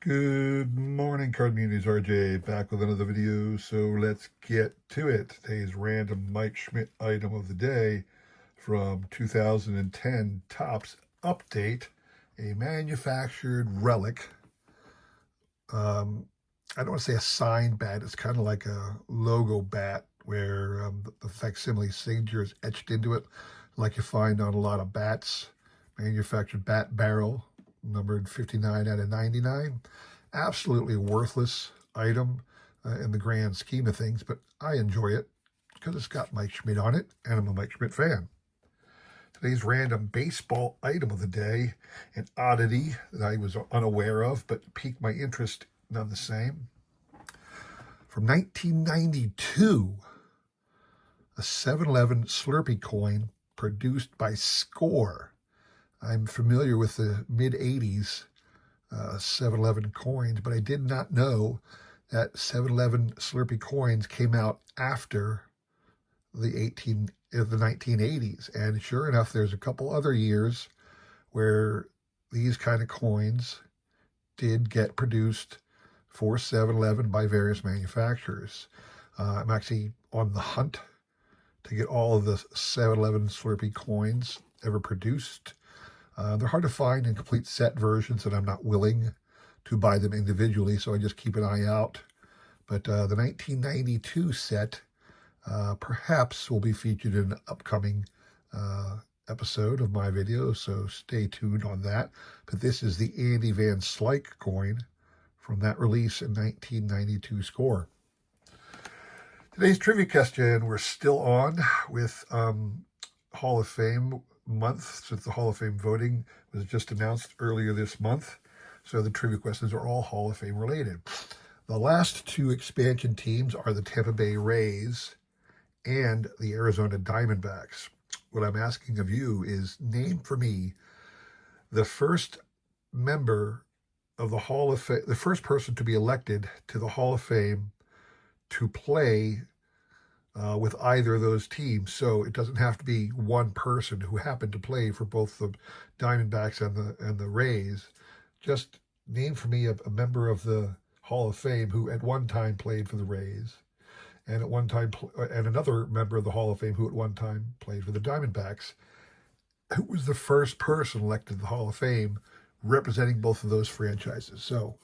Good morning, card communities. RJ back with another video. So let's get to it. Today's random Mike Schmidt item of the day from 2010 Topps Update, a manufactured relic. I don't want to say a signed bat. It's kind of like a logo bat where the facsimile signature is etched into it, like you find on a lot of bats. Manufactured bat barrel, numbered 59 out of 99. Absolutely worthless item in the grand scheme of things, but I enjoy it because it's got Mike Schmidt on it, and I'm a Mike Schmidt fan. Today's random baseball item of the day, an oddity that I was unaware of, but piqued my interest none the same. From 1992, a 7-Eleven Slurpee coin produced by Score. I'm familiar with the mid-'80s 7-Eleven coins, but I did not know that 7-Eleven Slurpee coins came out after the 1980s. And sure enough, there's a couple other years where these kind of coins did get produced for 7-Eleven by various manufacturers. I'm actually on the hunt to get all of the 7-Eleven Slurpee coins ever produced. They're hard to find in complete set versions, and I'm not willing to buy them individually, so I just keep an eye out. But the 1992 set perhaps will be featured in an upcoming episode of my video, so stay tuned on that. But this is the Andy Van Slyke coin from that release in 1992 Score. Today's trivia question, we're still on with Hall of Fame month, since the Hall of Fame voting was just announced earlier this month. So the trivia questions are all Hall of Fame related. The last two expansion teams are the Tampa Bay Rays and the Arizona Diamondbacks. What I'm asking of you is name for me the first member of the Hall of Fame, the first person to be elected to the Hall of Fame to play with either of those teams. So it doesn't have to be one person who happened to play for both the Diamondbacks and the Rays. Just name for me a member of the Hall of Fame who at one time played for the Rays, and at one time and another member of the Hall of Fame who at one time played for the Diamondbacks. Who was the first person elected to the Hall of Fame representing both of those franchises? So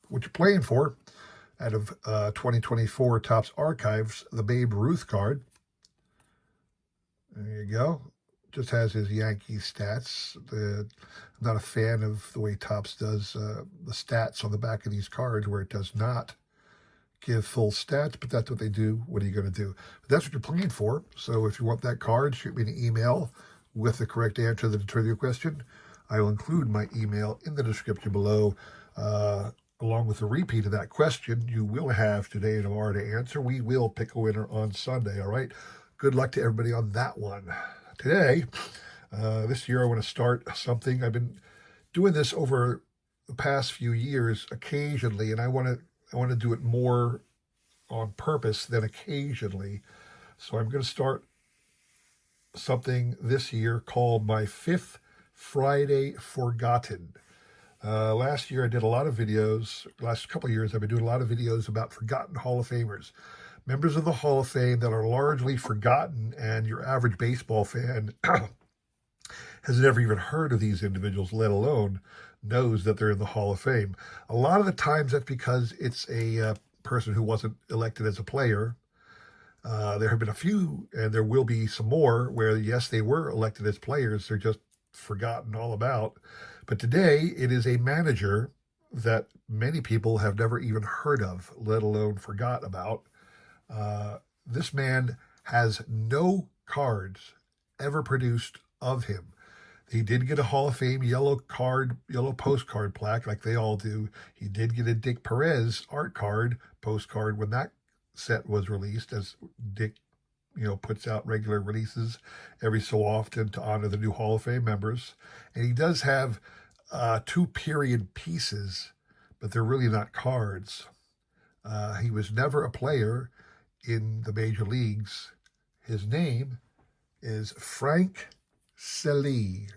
what you're playing for, out of 2024 Topps Archives, the Babe Ruth card. There you go. Just has his Yankees stats. I'm not a fan of the way Topps does the stats on the back of these cards, where it does not give full stats, but that's what they do. What are you going to do? But that's what you're playing for. So if you want that card, shoot me an email with the correct answer to the trivia question. I will include my email in the description below. Along with a repeat of that question, you will have today and tomorrow to answer. We will pick a winner on Sunday, all right? Good luck to everybody on that one. Today, this year, I want to start something. I've been doing this over the past few years occasionally, and I want to do it more on purpose than occasionally. So I'm going to start something this year called my Fifth Friday Forgotten. Last year I did a lot of videos. Last couple of years I've been doing a lot of videos about forgotten Hall of Famers. Members of the Hall of Fame that are largely forgotten, and your average baseball fan has never even heard of these individuals, let alone knows that they're in the Hall of Fame. A lot of the times that's because it's a person who wasn't elected as a player. There have been a few, and there will be some more, where yes, they were elected as players. They're just forgotten all about. But today it is a manager that many people have never even heard of, let alone forgot about. This man has no cards ever produced of him. He did get a Hall of Fame yellow postcard plaque like they all do. He did get a Dick Perez art card postcard when that set was released, as Dick puts out regular releases every so often to honor the new Hall of Fame members. And he does have 2 period pieces, but they're really not cards. He was never a player in the major leagues. His name is Frank Selee.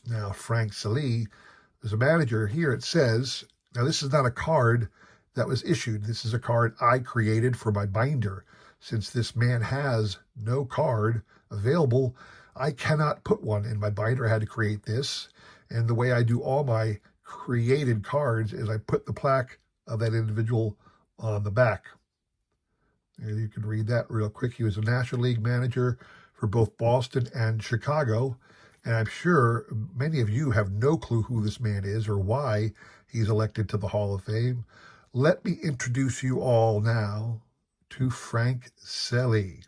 Now, Frank Selee is a manager. Here it says Now, this is not a card that was issued. This is a card I created for my binder. Since this man has no card available, I cannot put one in my binder. I had to create this. And the way I do all my created cards is I put the plaque of that individual on the back. And you can read that real quick. He was a National League manager for both Boston and Chicago. And I'm sure many of you have no clue who this man is or why he's elected to the Hall of Fame. Let me introduce you all now to Frank Selee.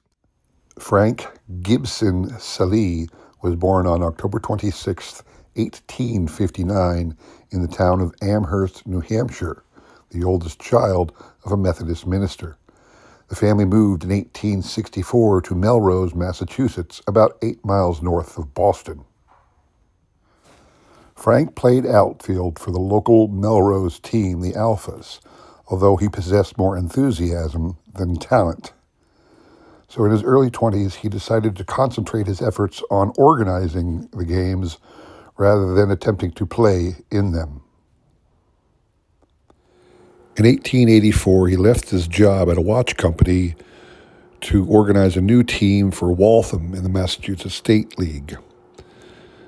Frank Gibson Selee was born on October 26, 1859, in the town of Amherst, New Hampshire, the oldest child of a Methodist minister. The family moved in 1864 to Melrose, Massachusetts, about 8 miles north of Boston. Frank played outfield for the local Melrose team, the Alphas, although he possessed more enthusiasm than talent. So in his early 20s, he decided to concentrate his efforts on organizing the games rather than attempting to play in them. In 1884, he left his job at a watch company to organize a new team for Waltham in the Massachusetts State League.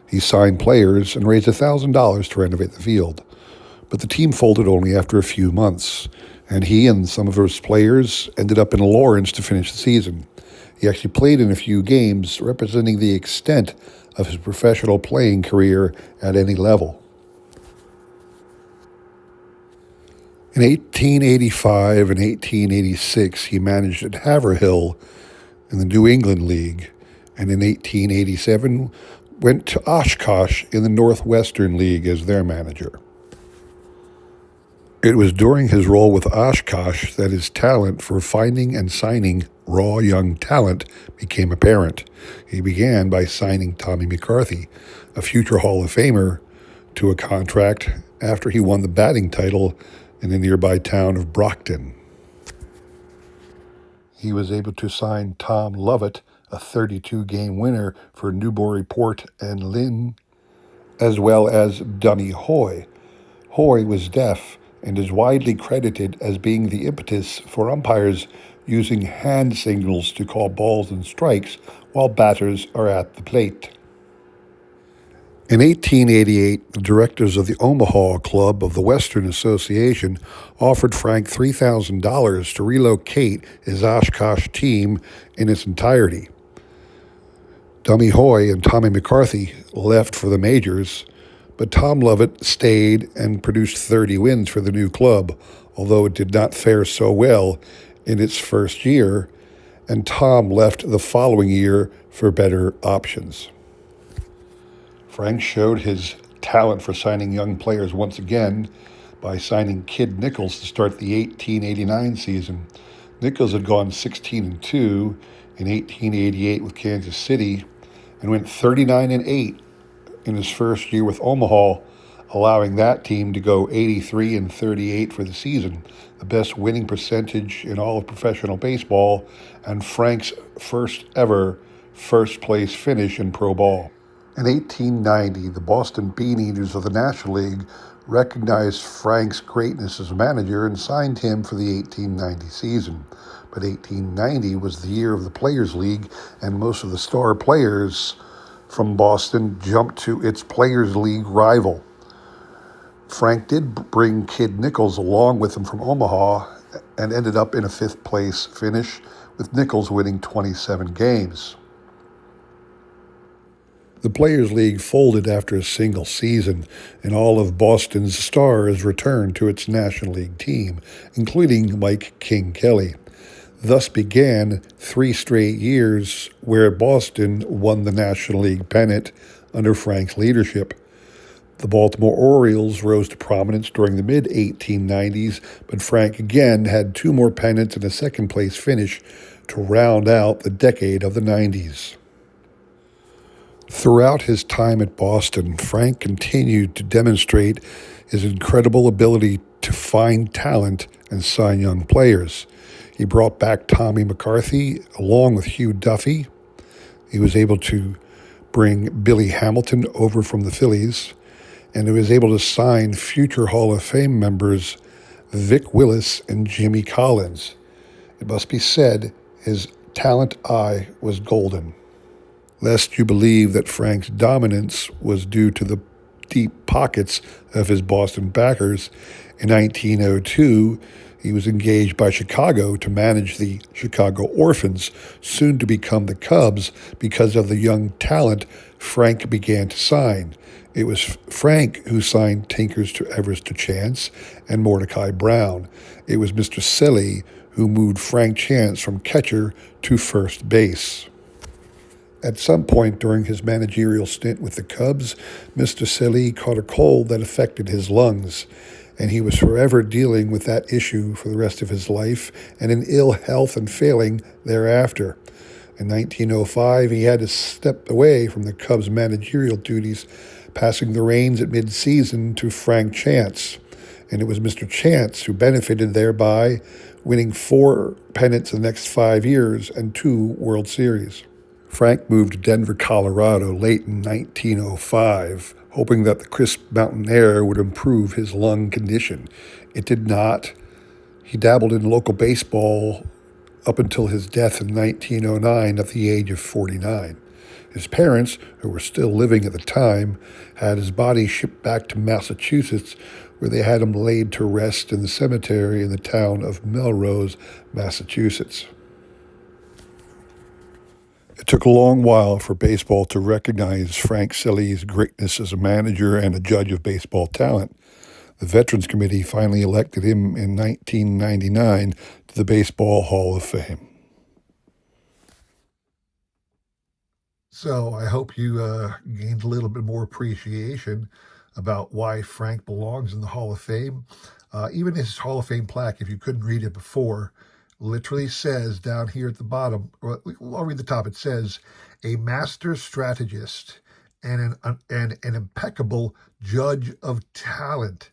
He signed players and raised $1,000 to renovate the field, but the team folded only after a few months, and he and some of his players ended up in Lawrence to finish the season. He actually played in a few games, representing the extent of his professional playing career at any level. In 1885 and 1886, he managed at Haverhill in the New England League, and in 1887 went to Oshkosh in the Northwestern League as their manager. It was during his role with Oshkosh that his talent for finding and signing raw young talent became apparent. He began by signing Tommy McCarthy, a future Hall of Famer, to a contract after he won the batting title in the nearby town of Brockton. He was able to sign Tom Lovett, a 32-game winner for Newburyport and Lynn, as well as Dummy Hoy. Hoy was deaf and is widely credited as being the impetus for umpires using hand signals to call balls and strikes while batters are at the plate. In 1888, the directors of the Omaha Club of the Western Association offered Frank $3,000 to relocate his Oshkosh team in its entirety. Dummy Hoy and Tommy McCarthy left for the majors, but Tom Lovett stayed and produced 30 wins for the new club, although it did not fare so well in its first year, and Tom left the following year for better options. Frank showed his talent for signing young players once again by signing Kid Nichols to start the 1889 season. Nichols had gone 16-2 in 1888 with Kansas City and went 39-8 in his first year with Omaha, allowing that team to go 83-38 for the season, the best winning percentage in all of professional baseball, and Frank's first ever first-place finish in pro ball. In 1890, the Boston Beaneaters of the National League recognized Frank's greatness as a manager and signed him for the 1890 season. But 1890 was the year of the Players' League, and most of the star players from Boston jumped to its Players' League rival. Frank did bring Kid Nichols along with him from Omaha and ended up in a fifth-place finish, with Nichols winning 27 games. The Players' League folded after a single season, and all of Boston's stars returned to its National League team, including Mike King Kelly. Thus began 3 straight years where Boston won the National League pennant under Frank's leadership. The Baltimore Orioles rose to prominence during the mid-1890s, but Frank again had 2 more pennants and a second-place finish to round out the decade of the 90s. Throughout his time at Boston, Frank continued to demonstrate his incredible ability to find talent and sign young players. He brought back Tommy McCarthy along with Hugh Duffy. He was able to bring Billy Hamilton over from the Phillies, and he was able to sign future Hall of Fame members Vic Willis and Jimmy Collins. It must be said his talent eye was golden. Lest you believe that Frank's dominance was due to the deep pockets of his Boston backers, in 1902, he was engaged by Chicago to manage the Chicago Orphans, soon to become the Cubs, because of the young talent Frank began to sign. It was Frank who signed Tinkers to Everest to Chance and Mordecai Brown. It was Mr. Selee who moved Frank Chance from catcher to first base. At some point during his managerial stint with the Cubs, Mr. Selee caught a cold that affected his lungs, and he was forever dealing with that issue for the rest of his life and in ill health and failing thereafter. In 1905, he had to step away from the Cubs' managerial duties, passing the reins at mid-season to Frank Chance. And it was Mr. Chance who benefited thereby, winning 4 pennants in the next 5 years and 2 World Series. Frank moved to Denver, Colorado late in 1905, hoping that the crisp mountain air would improve his lung condition. It did not. He dabbled in local baseball up until his death in 1909 at the age of 49. His parents, who were still living at the time, had his body shipped back to Massachusetts, where they had him laid to rest in the cemetery in the town of Melrose, Massachusetts. It took a long while for baseball to recognize Frank Selee's greatness as a manager and a judge of baseball talent. The Veterans Committee finally elected him in 1999 to the Baseball Hall of Fame. So I hope you gained a little bit more appreciation about why Frank belongs in the Hall of Fame. Even his Hall of Fame plaque, if you couldn't read it before, literally says down here at the bottom, or I'll read the top, it says, a master strategist and an impeccable judge of talent.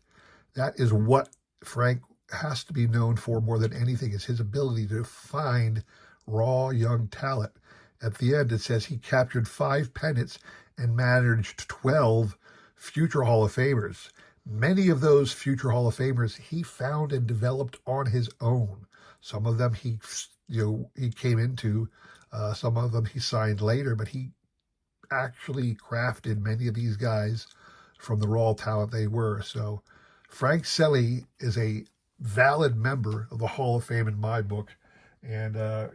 That is what Frank has to be known for more than anything, is his ability to find raw young talent. At the end, it says he captured 5 pennants and managed 12 future Hall of Famers. Many of those future Hall of Famers he found and developed on his own. Some of them he came into, some of them he signed later, but he actually crafted many of these guys from the raw talent they were. So Frank Selee is a valid member of the Hall of Fame in my book, and I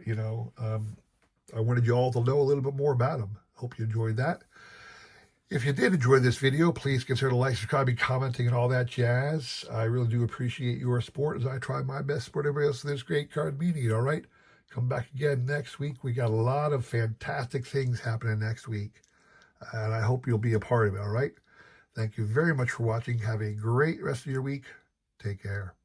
wanted you all to know a little bit more about him. Hope you enjoyed that. If you did enjoy this video, please consider liking, subscribing, commenting, and all that jazz. I really do appreciate your support as I try my best to support everybody else in this great card media, all right? Come back again next week. We got a lot of fantastic things happening next week, and I hope you'll be a part of it, all right? Thank you very much for watching. Have a great rest of your week. Take care.